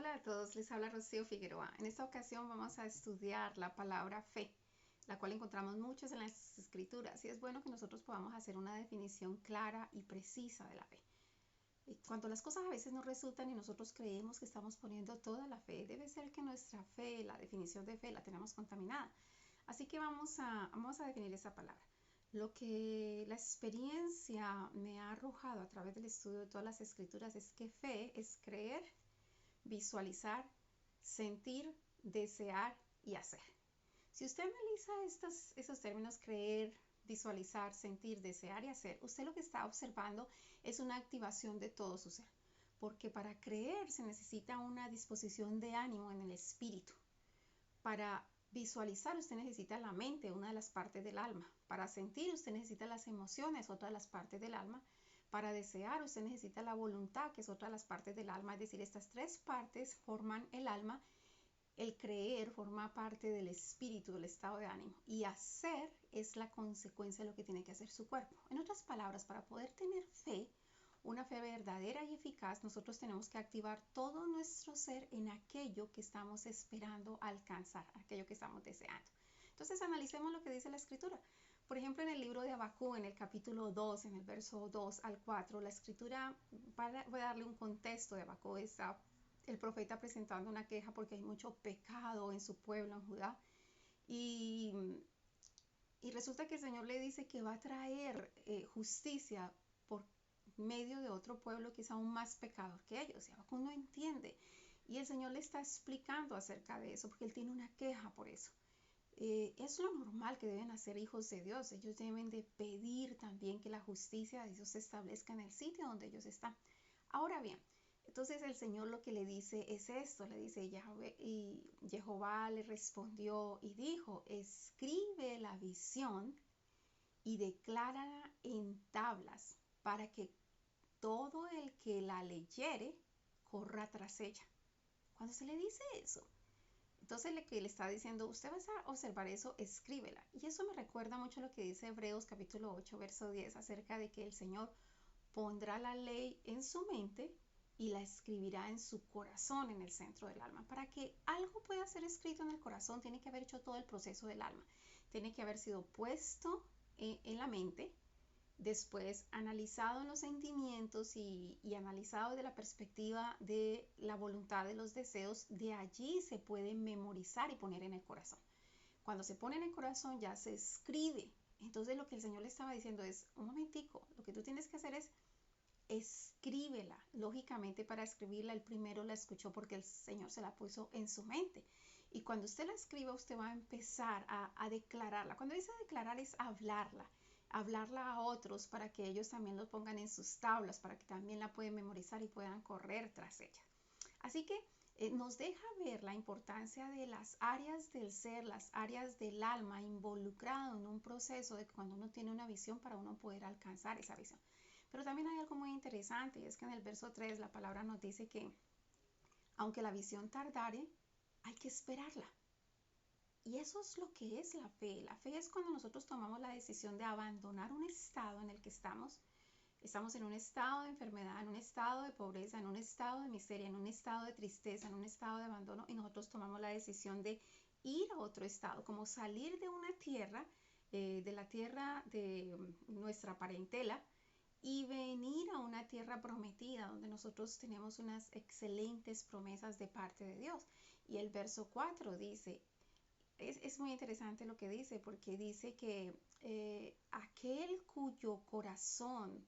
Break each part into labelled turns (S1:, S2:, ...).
S1: Hola a todos, les habla Rocío Figueroa. En esta ocasión vamos a estudiar la palabra fe, la cual encontramos muchos en las escrituras, y es bueno que nosotros podamos hacer una definición clara y precisa de la fe. Y cuando las cosas a veces no resultan y nosotros creemos que estamos poniendo toda la fe, debe ser que nuestra fe, la definición de fe, la tenemos contaminada. Así que vamos a definir esa palabra. Lo que la experiencia me ha arrojado a través del estudio de todas las escrituras es que fe es creer, visualizar, sentir, desear y hacer. Si usted analiza esos términos, creer, visualizar, sentir, desear y hacer, usted lo que está observando es una activación de todo su ser. Porque para creer se necesita una disposición de ánimo en el espíritu. Para visualizar usted necesita la mente, una de las partes del alma. Para sentir usted necesita las emociones, otra de las partes del alma. Para desear usted necesita la voluntad, que es otra de las partes del alma. Es decir, estas tres partes forman el alma. El creer forma parte del espíritu, del estado de ánimo. Y hacer es la consecuencia de lo que tiene que hacer su cuerpo. En otras palabras, para poder tener fe, una fe verdadera y eficaz, nosotros tenemos que activar todo nuestro ser en aquello que estamos esperando alcanzar, aquello que estamos deseando. Entonces analicemos lo que dice la escritura. Por ejemplo, en el libro de Habacuc, en el capítulo 2, en el verso 2 al 4, la escritura, voy a darle un contexto de Habacuc, está el profeta presentando una queja porque hay mucho pecado en su pueblo, en Judá, y, y resulta que el Señor le dice que va a traer justicia por medio de otro pueblo que es aún más pecador que ellos, y Habacuc no entiende, y el Señor le está explicando acerca de eso, porque él tiene una queja por eso. Es lo normal que deben hacer hijos de Dios. Ellos deben de pedir también que la justicia de Dios se establezca en el sitio donde ellos están. Ahora bien, entonces el Señor lo que le dice es esto, le dice Yahweh, y Jehová le respondió y dijo, escribe la visión y declárala en tablas para que todo el que la leyere corra tras ella. Cuando se le dice eso, entonces lo que le está diciendo, usted va a observar eso, escríbela. Y eso me recuerda mucho lo que dice Hebreos capítulo 8, verso 10, acerca de que el Señor pondrá la ley en su mente y la escribirá en su corazón, en el centro del alma. Para que algo pueda ser escrito en el corazón, tiene que haber hecho todo el proceso del alma. Tiene que haber sido puesto en la mente, después analizado en los sentimientos y analizado desde la perspectiva de la voluntad de los deseos. De allí se puede memorizar y poner en el corazón. Cuando se pone en el corazón ya se escribe. Entonces lo que el Señor le estaba diciendo es, un momentico, lo que tú tienes que hacer es escríbela. Lógicamente, para escribirla el primero la escuchó porque el Señor se la puso en su mente. Y cuando usted la escriba, usted va a empezar a declararla. Cuando dice declarar es hablarla a otros para que ellos también lo pongan en sus tablas, para que también la puedan memorizar y puedan correr tras ella. Así que nos deja ver la importancia de las áreas del ser, las áreas del alma involucrado en un proceso de cuando uno tiene una visión para uno poder alcanzar esa visión. Pero también hay algo muy interesante, y es que en el verso 3 la palabra nos dice que aunque la visión tardare, hay que esperarla. Y eso es lo que es la fe. La fe es cuando nosotros tomamos la decisión de abandonar un estado en el que estamos. Estamos en un estado de enfermedad, en un estado de pobreza, en un estado de miseria, en un estado de tristeza, en un estado de abandono, y nosotros tomamos la decisión de ir a otro estado, como salir de una tierra, de la tierra de nuestra parentela, y venir a una tierra prometida donde nosotros tenemos unas excelentes promesas de parte de Dios. Y el verso 4 dice, es muy interesante lo que dice, porque dice que aquel cuyo corazón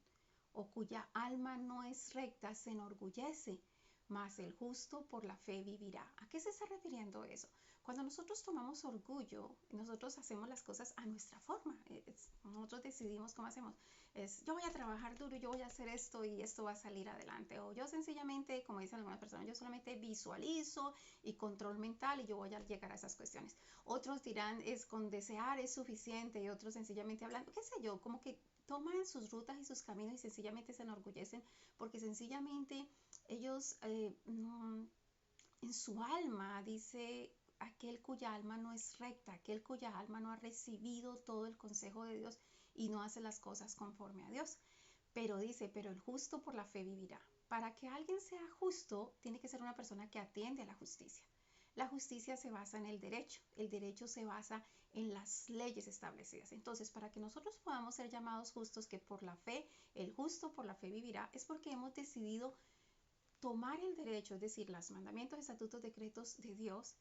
S1: o cuya alma no es recta se enorgullece, mas el justo por la fe vivirá. ¿A qué se está refiriendo eso? Cuando nosotros tomamos orgullo, nosotros hacemos las cosas a nuestra forma. Nosotros decidimos cómo hacemos. Yo voy a trabajar duro, yo voy a hacer esto y esto va a salir adelante. O yo sencillamente, como dicen algunas personas, yo solamente visualizo y control mental y yo voy a llegar a esas cuestiones. Otros dirán, es con desear es suficiente, y otros sencillamente hablando, qué sé yo, como que toman sus rutas y sus caminos y sencillamente se enorgullecen porque sencillamente ellos en su alma dice aquel cuya alma no es recta, aquel cuya alma no ha recibido todo el consejo de Dios y no hace las cosas conforme a Dios. Pero dice, pero el justo por la fe vivirá. para que alguien sea justo, tiene que ser una persona que atiende a la justicia. La justicia se basa en el derecho se basa en las leyes establecidas. Entonces, para que nosotros podamos ser llamados justos, que por la fe, el justo por la fe vivirá, es porque hemos decidido tomar el derecho, es decir, los mandamientos, estatutos, decretos de Dios,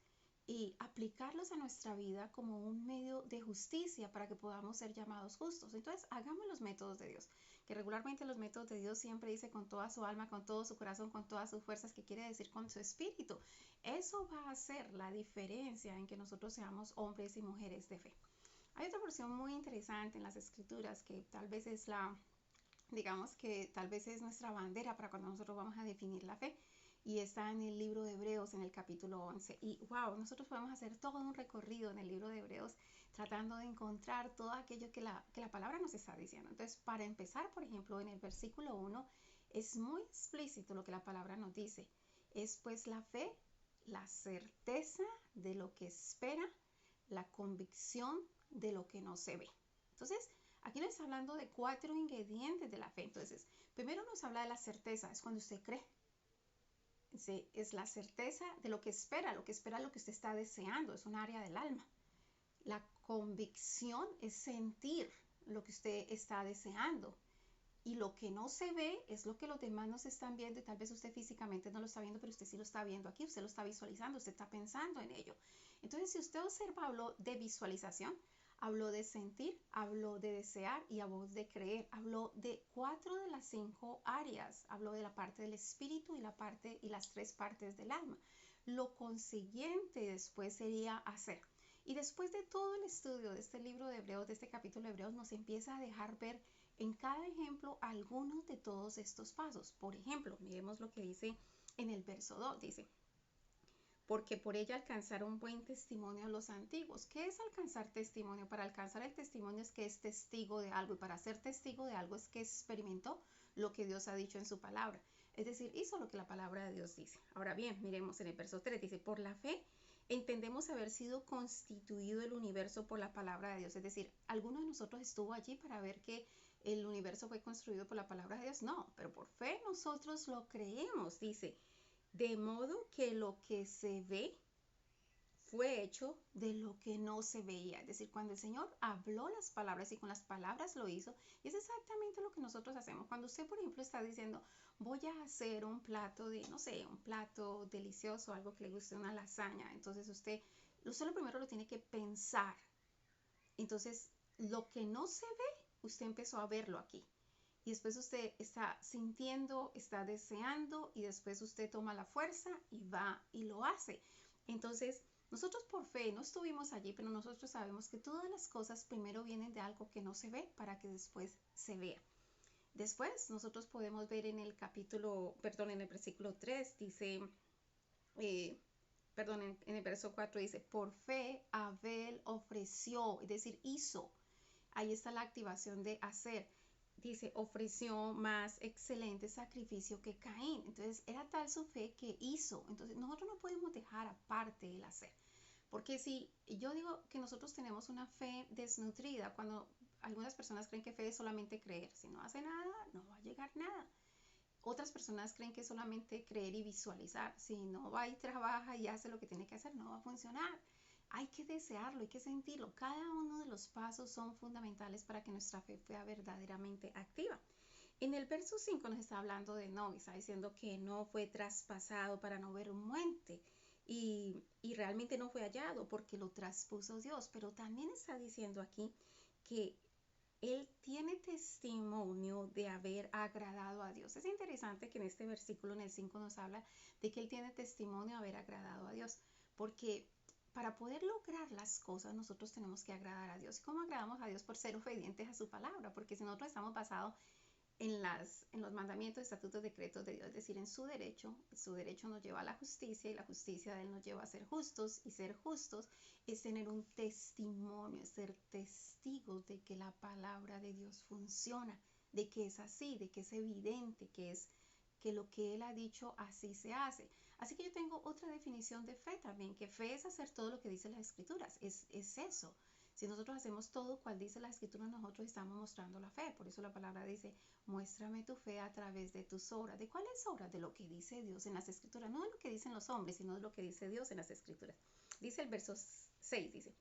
S1: y aplicarlos a nuestra vida como un medio de justicia para que podamos ser llamados justos. Entonces, hagamos los métodos de Dios, que regularmente los métodos de Dios siempre dice con toda su alma, con todo su corazón, con todas sus fuerzas, que quiere decir con su espíritu. Eso va a hacer la diferencia en que nosotros seamos hombres y mujeres de fe. Hay otra porción muy interesante en las escrituras que tal vez es digamos que tal vez es nuestra bandera para cuando nosotros vamos a definir la fe, y está en el libro de Hebreos en el capítulo 11. Y wow, nosotros podemos hacer todo un recorrido en el libro de Hebreos tratando de encontrar todo aquello que la palabra nos está diciendo. Entonces, para empezar, por ejemplo, en el versículo 1 es muy explícito lo que la palabra nos dice. Es pues la fe, la certeza de lo que espera, la convicción de lo que no se ve. Entonces, aquí nos está hablando de 4 ingredientes de la fe. Entonces, primero nos habla de la certeza, es cuando usted cree. Es la certeza de lo que espera lo que usted está deseando, es un área del alma. La convicción es sentir lo que usted está deseando. Y lo que no se ve es lo que los demás nos están viendo, y tal vez usted físicamente no lo está viendo, pero usted sí lo está viendo aquí, usted lo está visualizando, usted está pensando en ello. Entonces, si usted observa, habló de visualización, habló de sentir, habló de desear y habló de creer. Habló de 4 de las 5 áreas. Habló de la parte del espíritu y las 3 partes del alma. Lo consiguiente después sería hacer. Y después de todo el estudio de este libro de Hebreos, de este capítulo de Hebreos, nos empieza a dejar ver en cada ejemplo algunos de todos estos pasos. Por ejemplo, miremos lo que dice en el verso 2. Dice, porque por ella alcanzaron buen testimonio los antiguos. ¿Qué es alcanzar testimonio? Para alcanzar el testimonio es que es testigo de algo, y para ser testigo de algo es que experimentó lo que Dios ha dicho en su palabra. Es decir, hizo lo que la palabra de Dios dice. Ahora bien, miremos en el verso 3, dice, por la fe entendemos haber sido constituido el universo por la palabra de Dios. Es decir, ¿alguno de nosotros estuvo allí para ver que el universo fue construido por la palabra de Dios? No, pero por fe nosotros lo creemos, dice. De modo que lo que se ve fue hecho de lo que no se veía. Es decir, cuando el Señor habló las palabras y con las palabras lo hizo, y es exactamente lo que nosotros hacemos. Cuando usted, por ejemplo, está diciendo, voy a hacer un plato de, no sé, un plato delicioso, algo que le guste, una lasaña. Entonces usted lo primero lo tiene que pensar. Entonces, lo que no se ve, usted empezó a verlo aquí. Y después usted está sintiendo, está deseando, y después usted toma la fuerza y va y lo hace. Entonces, nosotros por fe no estuvimos allí, pero nosotros sabemos que todas las cosas primero vienen de algo que no se ve para que después se vea. Después, nosotros podemos ver en el en el versículo 3, dice, en el verso 4 dice, por fe Abel ofreció, es decir, hizo. Ahí está la activación de hacer. Dice, ofreció más excelente sacrificio que Caín. Entonces, era tal su fe que hizo. Entonces, nosotros no podemos dejar aparte el hacer. Porque si yo digo que nosotros tenemos una fe desnutrida, cuando algunas personas creen que fe es solamente creer. Si no hace nada, no va a llegar nada. Otras personas creen que es solamente creer y visualizar. Si no va y trabaja y hace lo que tiene que hacer, no va a funcionar. Hay que desearlo, hay que sentirlo. Cada uno de los pasos son fundamentales para que nuestra fe sea verdaderamente activa. En el verso 5 nos está hablando de Noé, está diciendo que no fue traspasado para no ver un monte, y realmente no fue hallado porque lo traspuso Dios. Pero también está diciendo aquí que él tiene testimonio de haber agradado a Dios. Es interesante que en este versículo, en el 5, nos habla de que él tiene testimonio de haber agradado a Dios, porque para poder lograr las cosas nosotros tenemos que agradar a Dios. ¿Y cómo agradamos a Dios? Por ser obedientes a su palabra, porque si nosotros estamos basados en los mandamientos, estatutos, decretos de Dios, es decir, en su derecho nos lleva a la justicia, y la justicia de él nos lleva a ser justos, y ser justos es tener un testimonio, es ser testigos de que la palabra de Dios funciona, de que es así, de que es evidente, que lo que él ha dicho así se hace. Así que yo tengo otra definición de fe también, que fe es hacer todo lo que dicen las escrituras, es eso. Si nosotros hacemos todo cual dice la escritura, nosotros estamos mostrando la fe. Por eso la palabra dice, muéstrame tu fe a través de tus obras. ¿De cuáles obras? De lo que dice Dios en las escrituras. No de lo que dicen los hombres, sino de lo que dice Dios en las escrituras. Dice el verso 6, dice,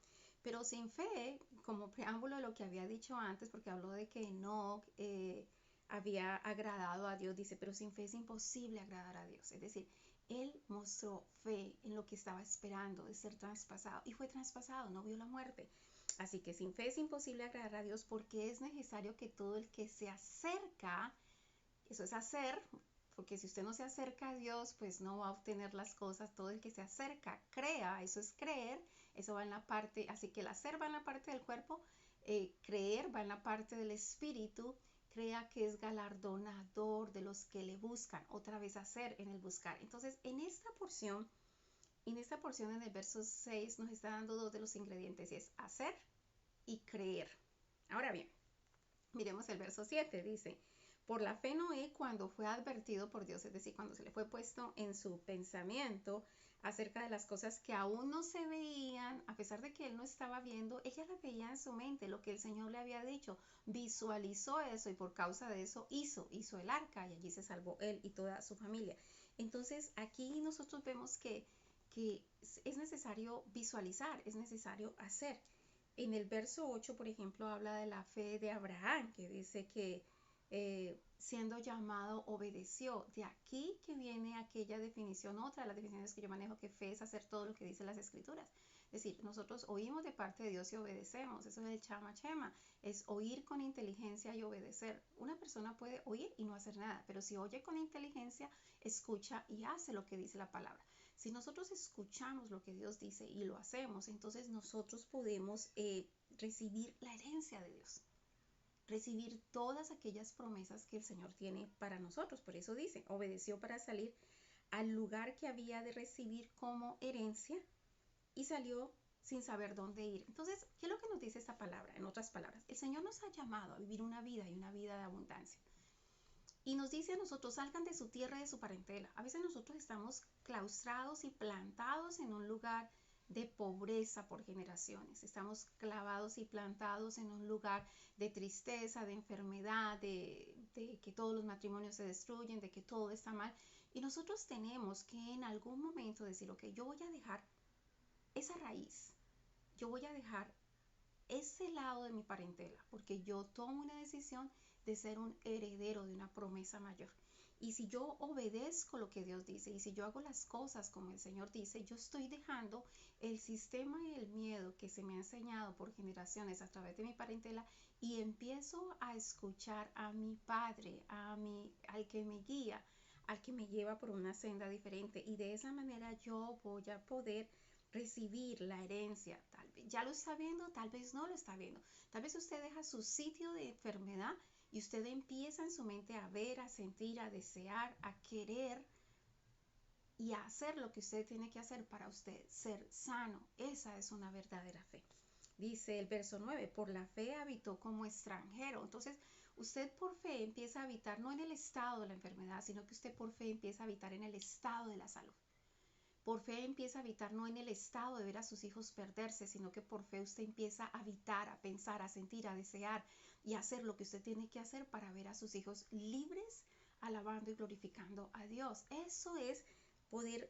S1: pero sin fe, como preámbulo de lo que había dicho antes, porque habló de que no había agradado a Dios, dice, pero sin fe es imposible agradar a Dios. Es decir, él mostró fe en lo que estaba esperando de ser traspasado y fue traspasado, no vio la muerte. Así que sin fe es imposible agradar a Dios porque es necesario que todo el que se acerca, eso es hacer, porque si usted no se acerca a Dios, pues no va a obtener las cosas. Todo el que se acerca, crea, eso es creer, eso va en la parte, así que el hacer va en la parte del cuerpo, creer va en la parte del espíritu, crea que es galardonador de los que le buscan, otra vez hacer en el buscar. Entonces, en esta porción en el verso 6 nos está dando dos de los ingredientes, y es hacer y creer. Ahora bien, miremos el verso 7, dice, por la fe Noé, cuando fue advertido por Dios, es decir, cuando se le fue puesto en su pensamiento acerca de las cosas que aún no se veían, a pesar de que él no estaba viendo, ella la veía en su mente, lo que el Señor le había dicho, visualizó eso y por causa de eso hizo el arca y allí se salvó él y toda su familia. Entonces aquí nosotros vemos que es necesario visualizar, es necesario hacer. En el verso 8, por ejemplo, habla de la fe de Abraham, que dice que siendo llamado obedeció. De aquí que viene aquella definición, otra de las definiciones que yo manejo, que fe es hacer todo lo que dicen las escrituras. Es decir, nosotros oímos de parte de Dios y obedecemos. Eso es el chama chema, es oír con inteligencia y obedecer. Una persona puede oír y no hacer nada, pero si oye con inteligencia, escucha y hace lo que dice la palabra. Si nosotros escuchamos lo que Dios dice y lo hacemos, entonces nosotros podemos recibir la herencia de Dios, recibir todas aquellas promesas que el Señor tiene para nosotros. Por eso dice, obedeció para salir al lugar que había de recibir como herencia y salió sin saber dónde ir. Entonces, ¿qué es lo que nos dice esta palabra? En otras palabras, el Señor nos ha llamado a vivir una vida y una vida de abundancia. Y nos dice a nosotros, salgan de su tierra y de su parentela. A veces nosotros estamos claustrados y plantados en un lugar de pobreza por generaciones. Estamos clavados y plantados en un lugar de tristeza, de enfermedad, de que todos los matrimonios se destruyen, de que todo está mal. Y nosotros tenemos que en algún momento decir, ok, yo voy a dejar esa raíz, yo voy a dejar ese lado de mi parentela, porque yo tomo una decisión de ser un heredero de una promesa mayor. Y si yo obedezco lo que Dios dice y si yo hago las cosas como el Señor dice, yo estoy dejando el sistema y el miedo que se me ha enseñado por generaciones a través de mi parentela y empiezo a escuchar a mi Padre, al que me guía, al que me lleva por una senda diferente. Y de esa manera yo voy a poder recibir la herencia. Tal vez ya lo está viendo, tal vez no lo está viendo. Tal vez usted deja su sitio de enfermedad y usted empieza en su mente a ver, a sentir, a desear, a querer y a hacer lo que usted tiene que hacer para usted ser sano. Esa es una verdadera fe. Dice el verso 9, por la fe habitó como extranjero. Entonces, usted por fe empieza a habitar no en el estado de la enfermedad, sino que usted por fe empieza a habitar en el estado de la salud. Por fe empieza a habitar no en el estado de ver a sus hijos perderse, sino que por fe usted empieza a habitar, a pensar, a sentir, a desear y a hacer lo que usted tiene que hacer para ver a sus hijos libres, alabando y glorificando a Dios. Eso es poder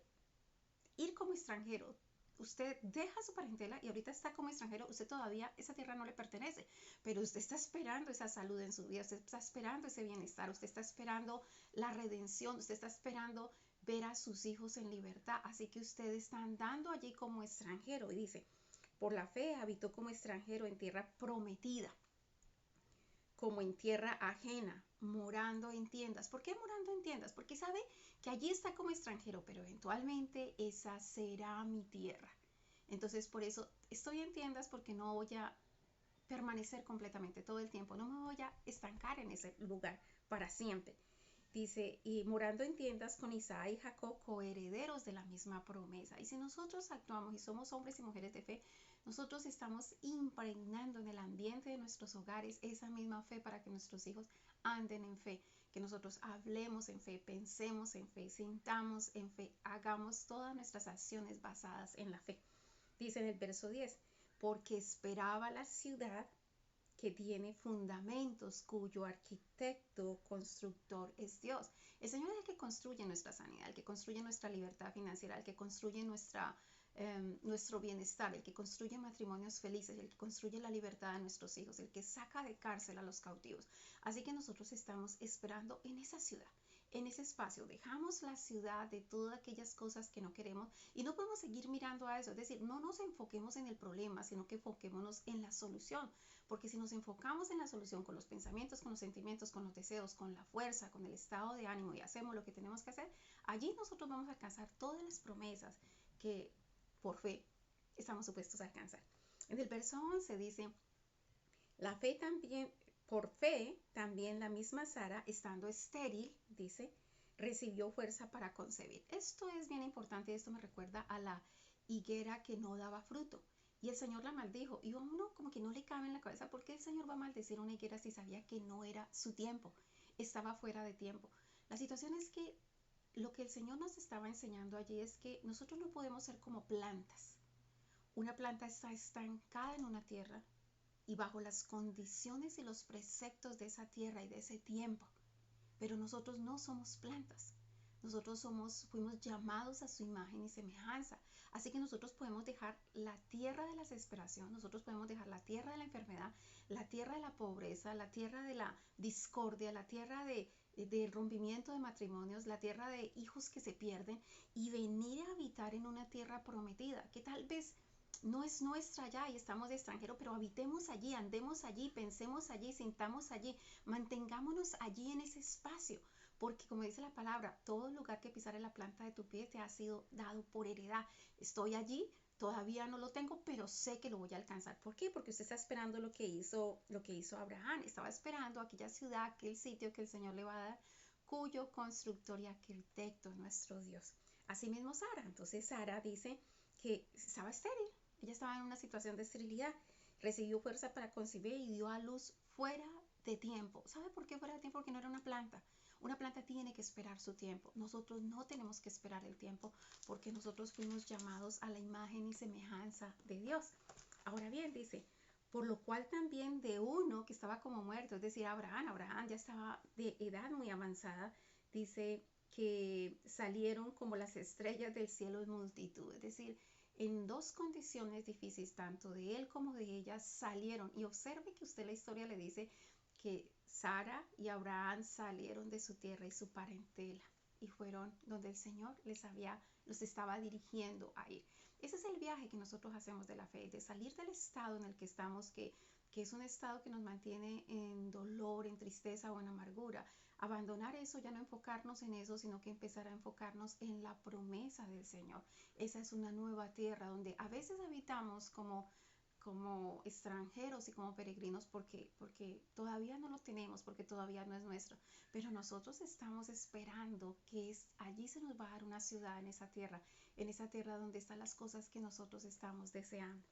S1: ir como extranjero. Usted deja su parentela y ahorita está como extranjero, usted todavía, esa tierra no le pertenece, pero usted está esperando esa salud en su vida, usted está esperando ese bienestar, usted está esperando la redención, usted está esperando ver a sus hijos en libertad, así que usted está andando allí como extranjero y dice, por la fe habitó como extranjero en tierra prometida, como en tierra ajena, morando en tiendas. ¿Por qué morando en tiendas? Porque sabe que allí está como extranjero, pero eventualmente esa será mi tierra. Entonces por eso estoy en tiendas porque no voy a permanecer completamente todo el tiempo, no me voy a estancar en ese lugar para siempre. Dice, y morando en tiendas con Isaac y Jacob, coherederos de la misma promesa. Y si nosotros actuamos y somos hombres y mujeres de fe, nosotros estamos impregnando en el ambiente de nuestros hogares esa misma fe para que nuestros hijos anden en fe, que nosotros hablemos en fe, pensemos en fe, sintamos en fe, hagamos todas nuestras acciones basadas en la fe. Dice en el verso 10, porque esperaba la ciudad que tiene fundamentos, cuyo arquitecto, constructor es Dios. El Señor es el que construye nuestra sanidad, el que construye nuestra libertad financiera, el que construye nuestro bienestar, el que construye matrimonios felices, el que construye la libertad de nuestros hijos, el que saca de cárcel a los cautivos. Así que nosotros estamos esperando en esa ciudad, en ese espacio. Dejamos la ciudad de todas aquellas cosas que no queremos y no podemos seguir mirando a eso. Es decir, no nos enfoquemos en el problema, sino que enfoquémonos en la solución. Porque si nos enfocamos en la solución con los pensamientos, con los sentimientos, con los deseos, con la fuerza, con el estado de ánimo y hacemos lo que tenemos que hacer, allí nosotros vamos a alcanzar todas las promesas que por fe estamos supuestos a alcanzar. En el verso 11 dice, la fe también, por fe, también la misma Sara, estando estéril, dice, recibió fuerza para concebir. Esto es bien importante y esto me recuerda a la higuera que no daba fruto. Y el Señor la maldijo. Y a uno como que no le cabe en la cabeza, ¿por qué el Señor va a maldecir una higuera si sabía que no era su tiempo? Estaba fuera de tiempo. La situación es que lo que el Señor nos estaba enseñando allí es que nosotros no podemos ser como plantas. Una planta está estancada en una tierra y bajo las condiciones y los preceptos de esa tierra y de ese tiempo. Pero nosotros no somos plantas. Nosotros fuimos llamados a su imagen y semejanza. Así que nosotros podemos dejar la tierra de la desesperación, nosotros podemos dejar la tierra de la enfermedad, la tierra de la pobreza, la tierra de la discordia, la tierra del rompimiento de matrimonios, la tierra de hijos que se pierden y venir a habitar en una tierra prometida, que tal vez no es nuestra ya y estamos de extranjero, pero habitemos allí, andemos allí, pensemos allí, sintamos allí, mantengámonos allí en ese espacio, porque como dice la palabra, todo lugar que pisare la planta de tu pie te ha sido dado por heredad. Estoy allí, todavía no lo tengo, pero sé que lo voy a alcanzar. ¿Por qué? Porque usted está esperando lo que hizo Abraham, estaba esperando aquella ciudad, aquel sitio que el Señor le va a dar, cuyo constructor y arquitecto es nuestro Dios. Asimismo Sara, entonces Sara dice que estaba estéril. Ella estaba en una situación de esterilidad, recibió fuerza para concebir y dio a luz fuera de tiempo. ¿Sabe por qué fuera de tiempo? Porque no era una planta. Una planta tiene que esperar su tiempo. Nosotros no tenemos que esperar el tiempo porque nosotros fuimos llamados a la imagen y semejanza de Dios. Ahora bien, dice, por lo cual también de uno que estaba como muerto, es decir, Abraham ya estaba de edad muy avanzada, dice que salieron como las estrellas del cielo en multitud, es decir, en dos condiciones difíciles, tanto de él como de ella, salieron. Y observe que usted la historia le dice que Sara y Abraham salieron de su tierra y su parentela y fueron donde el Señor los estaba dirigiendo a ir. Ese es el viaje que nosotros hacemos de la fe, de salir del estado en el que estamos, que es un estado que nos mantiene en dolor, en tristeza o en amargura. Abandonar eso, ya no enfocarnos en eso, sino que empezar a enfocarnos en la promesa del Señor. Esa es una nueva tierra donde a veces habitamos como extranjeros y como peregrinos porque todavía no lo tenemos, porque todavía no es nuestro. Pero nosotros estamos esperando que allí se nos va a dar una ciudad en esa tierra donde están las cosas que nosotros estamos deseando.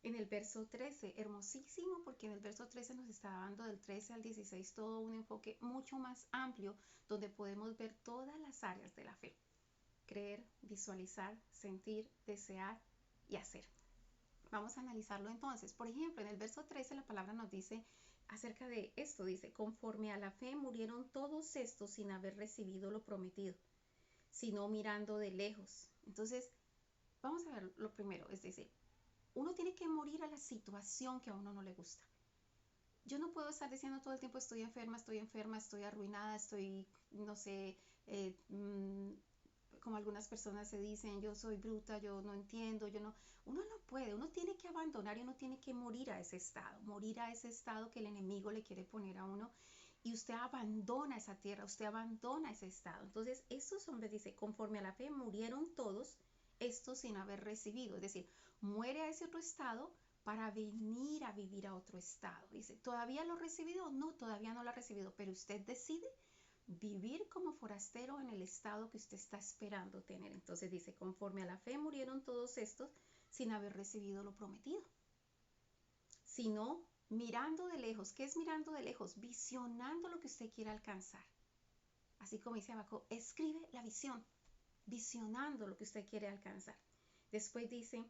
S1: En el verso 13, hermosísimo, porque en el verso 13 nos está dando del 13 al 16 todo un enfoque mucho más amplio donde podemos ver todas las áreas de la fe. Creer, visualizar, sentir, desear y hacer. Vamos a analizarlo entonces. Por ejemplo, en el verso 13 la palabra nos dice acerca de esto, dice, conforme a la fe murieron todos estos sin haber recibido lo prometido, sino mirando de lejos. Entonces, vamos a ver lo primero, es decir, uno tiene que morir a la situación que a uno no le gusta. Yo no puedo estar diciendo todo el tiempo estoy enferma, estoy arruinada, no sé, como algunas personas se dicen, yo soy bruta, yo no entiendo, uno no puede, uno tiene que abandonar y uno tiene que morir a ese estado que el enemigo le quiere poner a uno y usted abandona esa tierra, usted abandona ese estado. Entonces, estos hombres, dice, conforme a la fe murieron todos estos sin haber recibido, es decir, muere a ese otro estado para venir a vivir a otro estado. Dice, ¿todavía lo ha recibido? No, todavía no lo ha recibido, pero usted decide vivir como forastero en el estado que usted está esperando tener. Entonces dice, conforme a la fe murieron todos estos sin haber recibido lo prometido, sino mirando de lejos. ¿Qué es mirando de lejos? Visionando lo que usted quiere alcanzar. Así como dice Habacuc, escribe la visión, visionando lo que usted quiere alcanzar. Después dice,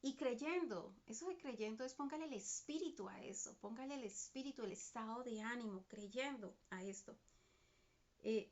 S1: Y creyendo, eso de creyendo es póngale el espíritu a eso, póngale el espíritu, el estado de ánimo, creyendo a esto. Eh,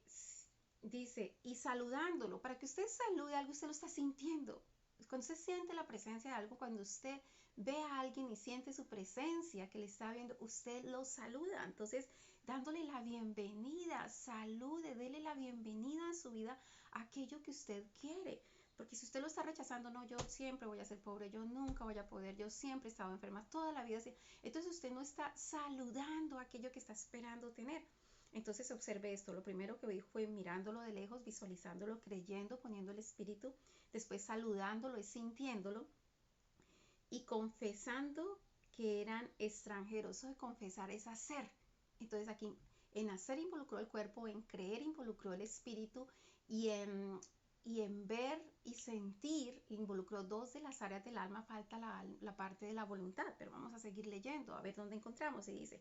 S1: dice, y saludándolo, para que usted salude algo, usted lo está sintiendo. Cuando usted siente la presencia de algo, cuando usted ve a alguien y siente su presencia que le está viendo, usted lo saluda. Entonces, dándole la bienvenida, salude, dele la bienvenida a su vida a aquello que usted quiere. Porque si usted lo está rechazando, no, yo siempre voy a ser pobre, yo nunca voy a poder, yo siempre he estado enferma, toda la vida así. Entonces usted no está saludando aquello que está esperando tener. Entonces observe esto, lo primero que dijo fue mirándolo de lejos, visualizándolo, creyendo, poniendo el espíritu, después saludándolo y sintiéndolo y confesando que eran extranjeros. Eso de confesar es hacer. Entonces aquí en hacer involucró el cuerpo, en creer involucró el espíritu y en ver y sentir involucró dos de las áreas del alma, falta la parte de la voluntad, pero vamos a seguir leyendo a ver dónde encontramos y dice,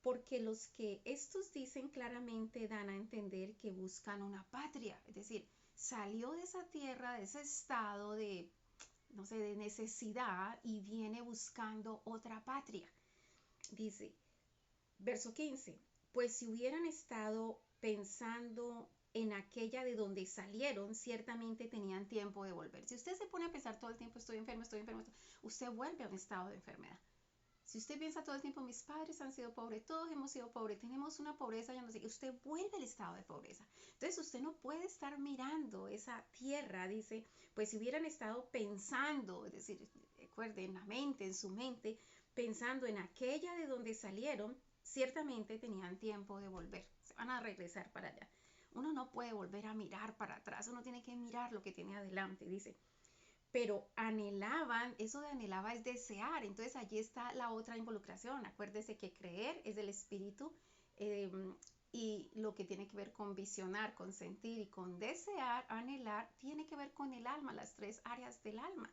S1: porque los que estos dicen claramente dan a entender que buscan una patria, es decir, salió de esa tierra, de ese estado de, no sé, de necesidad y viene buscando otra patria. Dice, verso 15, pues si hubieran estado pensando en aquella de donde salieron, ciertamente tenían tiempo de volver. Si usted se pone a pensar todo el tiempo, estoy enfermo, usted vuelve a un estado de enfermedad. Si usted piensa todo el tiempo, mis padres han sido pobres, todos hemos sido pobres, tenemos una pobreza, ya no sé, usted vuelve al estado de pobreza. Entonces usted no puede estar mirando esa tierra, dice, pues si hubieran estado pensando, es decir, recuerde, en la mente, en su mente, pensando en aquella de donde salieron, ciertamente tenían tiempo de volver, se van a regresar para allá. Uno no puede volver a mirar para atrás, uno tiene que mirar lo que tiene adelante, dice, pero anhelaban, eso de anhelaba es desear, entonces allí está la otra involucración, acuérdese que creer es del espíritu eh, y lo que tiene que ver con visionar, con sentir y con desear, anhelar, tiene que ver con el alma, las tres áreas del alma,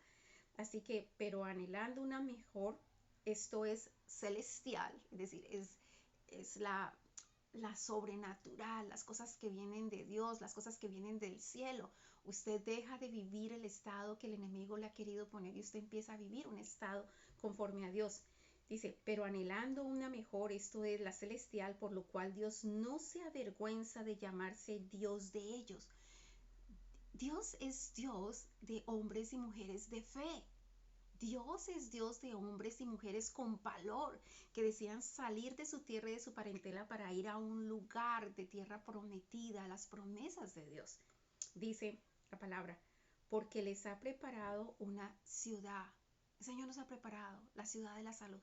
S1: así que, pero anhelando una mejor, esto es celestial, es decir, es la sobrenatural, las cosas que vienen de Dios, las cosas que vienen del cielo. Usted deja de vivir el estado que el enemigo le ha querido poner y usted empieza a vivir un estado conforme a Dios. Dice, pero anhelando una mejor, esto es la celestial, por lo cual Dios no se avergüenza de llamarse Dios de ellos. Dios es Dios de hombres y mujeres de fe. Dios es Dios de hombres y mujeres con valor que desean salir de su tierra y de su parentela para ir a un lugar de tierra prometida, las promesas de Dios. Dice la palabra, porque les ha preparado una ciudad. El Señor nos ha preparado la ciudad de la salud,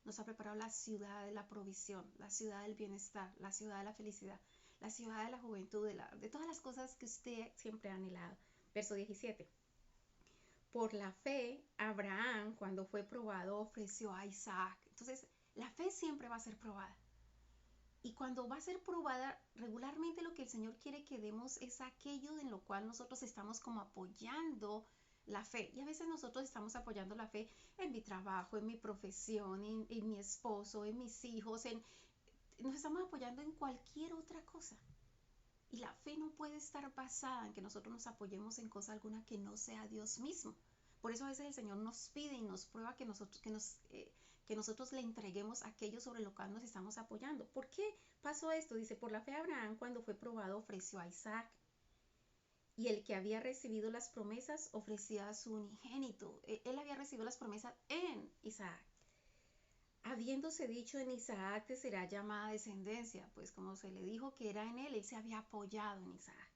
S1: nos ha preparado la ciudad de la provisión, la ciudad del bienestar, la ciudad de la felicidad, la ciudad de la juventud, de todas las cosas que usted siempre ha anhelado. Verso 17. Por la fe, Abraham, cuando fue probado, ofreció a Isaac. Entonces, la fe siempre va a ser probada. Y cuando va a ser probada, regularmente lo que el Señor quiere que demos es aquello en lo cual nosotros estamos como apoyando la fe. Y a veces nosotros estamos apoyando la fe en mi trabajo, en mi profesión, en mi esposo, en mis hijos, nos estamos apoyando en cualquier otra cosa. Y la fe no puede estar basada en que nosotros nos apoyemos en cosa alguna que no sea Dios mismo. Por eso a veces el Señor nos pide y nos prueba que nosotros le entreguemos aquello sobre lo cual nos estamos apoyando. ¿Por qué pasó esto? Dice, por la fe Abraham cuando fue probado ofreció a Isaac. Y el que había recibido las promesas ofrecía a su unigénito. Él había recibido las promesas en Isaac. Habiéndose dicho en Isaac te será llamada descendencia, pues como se le dijo que era en él se había apoyado en Isaac.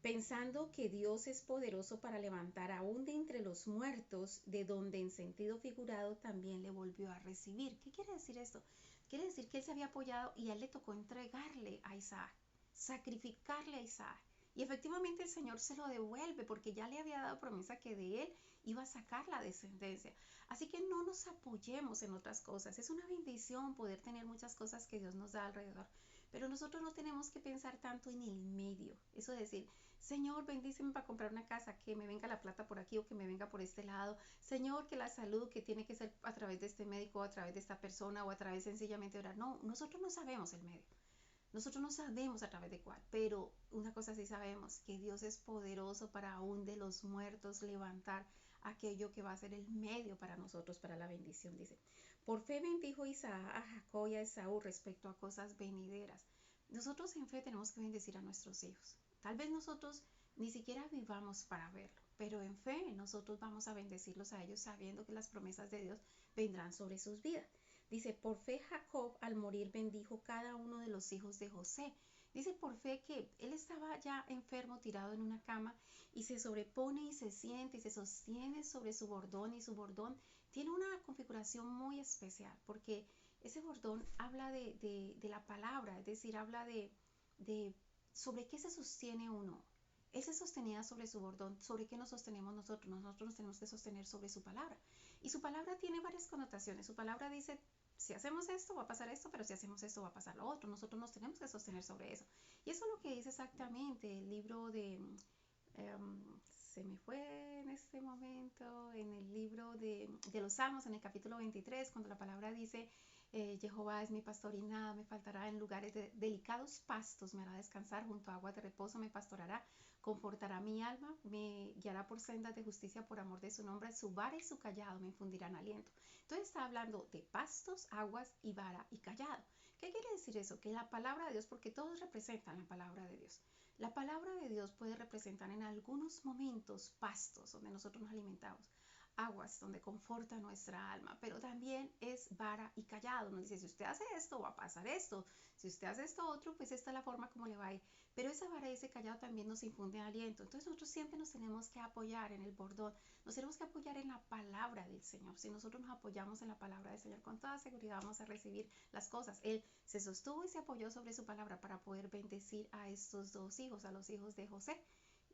S1: Pensando que Dios es poderoso para levantar aún de entre los muertos, de donde en sentido figurado también le volvió a recibir. ¿Qué quiere decir esto? Quiere decir que él se había apoyado y a él le tocó entregarle a Isaac, sacrificarle a Isaac. Y efectivamente el Señor se lo devuelve porque ya le había dado promesa que de él iba a sacar la descendencia. Así que no nos apoyemos en otras cosas. Es una bendición poder tener muchas cosas que Dios nos da alrededor. Pero nosotros no tenemos que pensar tanto en el medio. Eso de decir, Señor, bendíceme para comprar una casa, que me venga la plata por aquí o que me venga por este lado. Señor, que la salud que tiene que ser a través de este médico o a través de esta persona o a través sencillamente de orar. No, nosotros no sabemos el medio. Nosotros no sabemos a través de cuál, pero una cosa sí sabemos, que Dios es poderoso para aún de los muertos levantar aquello que va a ser el medio para nosotros, para la bendición. Dice, por fe bendijo Isaac a Jacob y a Esaú respecto a cosas venideras. Nosotros en fe tenemos que bendecir a nuestros hijos. Tal vez nosotros ni siquiera vivamos para verlo, pero en fe nosotros vamos a bendecirlos a ellos sabiendo que las promesas de Dios vendrán sobre sus vidas. Dice, por fe Jacob al morir bendijo cada uno de los hijos de José. Dice por fe que él estaba ya enfermo, tirado en una cama, y se sobrepone y se siente y se sostiene sobre su bordón, y su bordón tiene una configuración muy especial porque ese bordón habla de la palabra, es decir, habla de sobre qué se sostiene uno. Él se sostenía sobre su bordón. ¿Sobre qué nos sostenemos nosotros? Nosotros nos tenemos que sostener sobre su palabra. Y su palabra tiene varias connotaciones. Su palabra dice, si hacemos esto va a pasar esto, pero si hacemos esto va a pasar lo otro. Nosotros nos tenemos que sostener sobre eso. Y eso es lo que dice exactamente el libro de... se me fue en este momento, en el libro de los Salmos, en el capítulo 23, cuando la palabra dice, Jehová es mi pastor y nada me faltará, en lugares de delicados pastos me hará descansar, junto a aguas de reposo me pastorará, confortará mi alma, me guiará por sendas de justicia por amor de su nombre, su vara y su callado me infundirán aliento. Entonces está hablando de pastos, aguas y vara y callado. ¿Qué quiere decir eso? Que la palabra de Dios, porque todos representan la palabra de Dios. La palabra de Dios puede representar en algunos momentos pastos donde nosotros nos alimentamos, aguas donde conforta nuestra alma, pero también es vara y callado. Nos dice, si usted hace esto, va a pasar esto. Si usted hace esto otro, pues esta es la forma como le va a ir. Pero esa vara y ese callado también nos infunde aliento. Entonces nosotros siempre nos tenemos que apoyar en el bordón, nos tenemos que apoyar en la palabra del Señor. Si nosotros nos apoyamos en la palabra del Señor, con toda seguridad vamos a recibir las cosas. Él se sostuvo y se apoyó sobre su palabra para poder bendecir a estos dos hijos, a los hijos de José.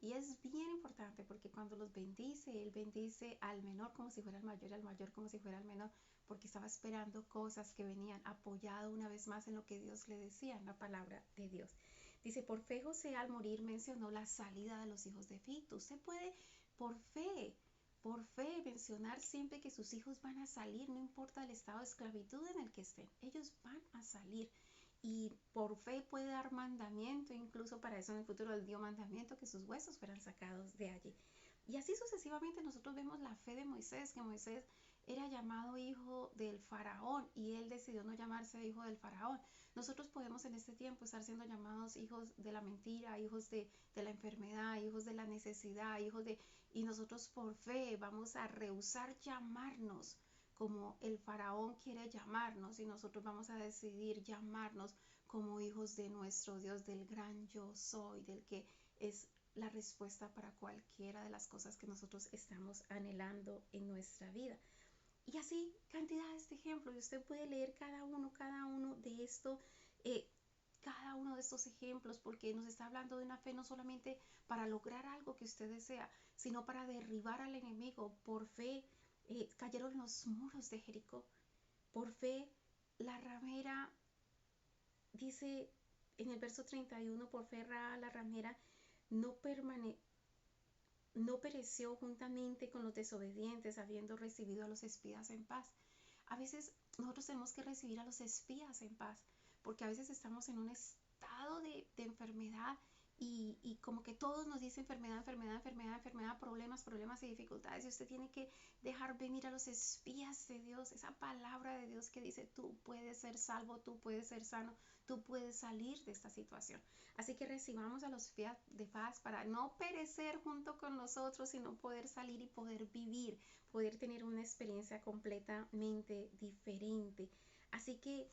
S1: Y es bien importante porque cuando los bendice, Él bendice al menor como si fuera el mayor y al mayor como si fuera el menor, porque estaba esperando cosas que venían, apoyado una vez más en lo que Dios le decía, en la palabra de Dios. Dice, por fe José al morir mencionó la salida de los hijos de Egipto. Usted puede, por fe mencionar siempre que sus hijos van a salir, no importa el estado de esclavitud en el que estén, ellos van a salir. Y por fe puede dar mandamiento, incluso para eso en el futuro él dio mandamiento que sus huesos fueran sacados de allí. Y así sucesivamente nosotros vemos la fe de Moisés, que Moisés era llamado hijo del faraón y él decidió no llamarse hijo del faraón. Nosotros podemos en este tiempo estar siendo llamados hijos de la mentira, hijos de la enfermedad, hijos de la necesidad, y nosotros por fe vamos a rehusar llamarnos como el faraón quiere llamarnos, y nosotros vamos a decidir llamarnos como hijos de nuestro Dios, del gran yo soy, del que es la respuesta para cualquiera de las cosas que nosotros estamos anhelando en nuestra vida. Y así cantidades de ejemplos, y usted puede leer cada uno de estos, cada uno de estos ejemplos, porque nos está hablando de una fe no solamente para lograr algo que usted desea, sino para derribar al enemigo. Por fe cayeron los muros de Jericó. Por fe la ramera, dice en el verso 31, por fe la ramera no, no pereció juntamente con los desobedientes, habiendo recibido a los espías en paz. A veces nosotros tenemos que recibir a los espías en paz, porque a veces estamos en un estado de enfermedad y como que todos nos dicen enfermedad, enfermedad, enfermedad, enfermedad, problemas, problemas y dificultades. Y usted tiene que dejar venir a los espías de Dios, esa palabra de Dios que dice, tú puedes ser salvo, tú puedes ser sano, tú puedes salir de esta situación. Así que recibamos a los espías de paz para no perecer junto con nosotros, sino poder salir y poder vivir, poder tener una experiencia completamente diferente. Así que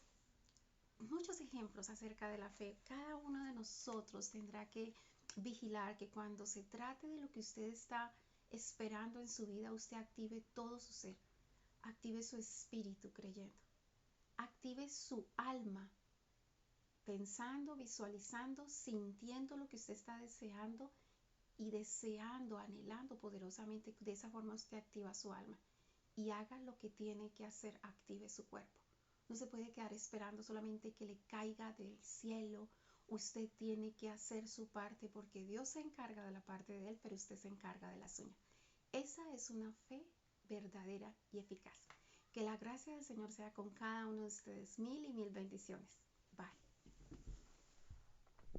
S1: muchos ejemplos acerca de la fe. Cada uno de nosotros tendrá que vigilar que cuando se trate de lo que usted está esperando en su vida, usted active todo su ser, active su espíritu creyendo, active su alma pensando, visualizando, sintiendo lo que usted está deseando y deseando, anhelando poderosamente. De esa forma usted activa su alma y haga lo que tiene que hacer, active su cuerpo. No se puede quedar esperando solamente que le caiga del cielo. Usted tiene que hacer su parte porque Dios se encarga de la parte de Él, pero usted se encarga de la suya. Esa es una fe verdadera y eficaz. Que la gracia del Señor sea con cada uno de ustedes. Mil y mil bendiciones.